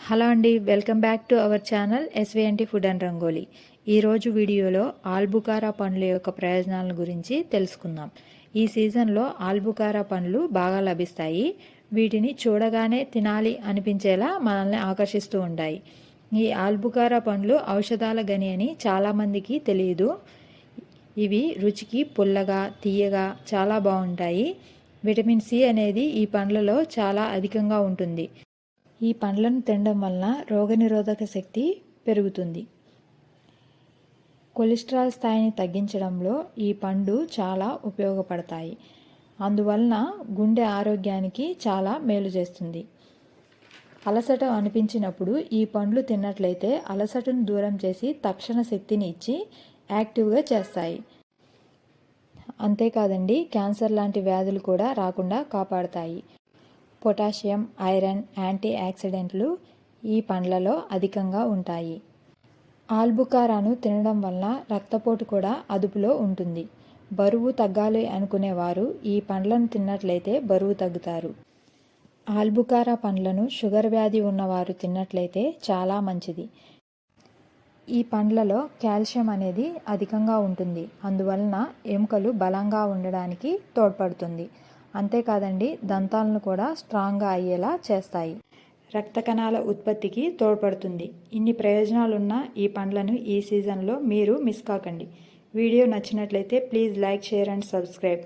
Hello అండి, welcome back to our channel SVNT food and rangoli. ఈరోజు వీడియోలో ఆల్బుకారా పండ్ల యొక్క ప్రయోజనాల గురించి తెలుసుకుందాం. ఈ సీజన్లో ఆల్బుకారా పండ్లు బాగా లభిస్తాయి. వీటిని చూడగానే తినాలి అనిపించేలా మనల్ని ఆకర్షిస్తూ ఉంటాయి. ఈ ఆల్బుకారా పండ్లు ఔషధాల గని అని చాలామందికి తెలియదు. ఇవి రుచికి పుల్లగా తీయగా చాలా బాగుంటాయి. విటమిన్ సి అనేది ఈ పండ్లలో చాలా అధికంగా ఉంటుంది. ఈ పండ్లను తినడం వలన రోగనిరోధక శక్తి పెరుగుతుంది. కొలెస్ట్రాల్ స్థాయిని తగ్గించడంలో ఈ పండు చాలా ఉపయోగపడతాయి. అందువలన గుండె ఆరోగ్యానికి చాలా మేలు చేస్తుంది. అలసట అనిపించినప్పుడు ఈ పండ్లు తిన్నట్లయితే అలసటను దూరం చేసి తక్షణ శక్తిని ఇచ్చి యాక్టివ్గా చేస్తాయి. అంతేకాదండి, క్యాన్సర్ లాంటి వ్యాధులు కూడా రాకుండా కాపాడతాయి. పొటాషియం, ఐరన్, యాంటీ ఆక్సిడెంట్లు ఈ పండ్లలో అధికంగా ఉంటాయి. ఆల్బుకారాను తినడం వలన రక్తపోటు కూడా అదుపులో ఉంటుంది. బరువు తగ్గాలి అనుకునేవారు ఈ పండ్లను తిన్నట్లయితే బరువు తగ్గుతారు. ఆల్బుకారా పండ్లను షుగర్ వ్యాధి ఉన్నవారు తిన్నట్లయితే చాలా మంచిది. ఈ పండ్లలో కాల్షియం అనేది అధికంగా ఉంటుంది. అందువలన ఎముకలు బలంగా ఉండడానికి తోడ్పడుతుంది. అంతేకాదండి, దంతాలను కూడా స్ట్రాంగ్గా అయ్యేలా చేస్తాయి. రక్త కణాల ఉత్పత్తికి తోడ్పడుతుంది. ఇన్ని ప్రయోజనాలున్న ఈ పండ్లను ఈ సీజన్లో మీరు మిస్ కాకండి. వీడియో నచ్చినట్లయితే please like, share and subscribe.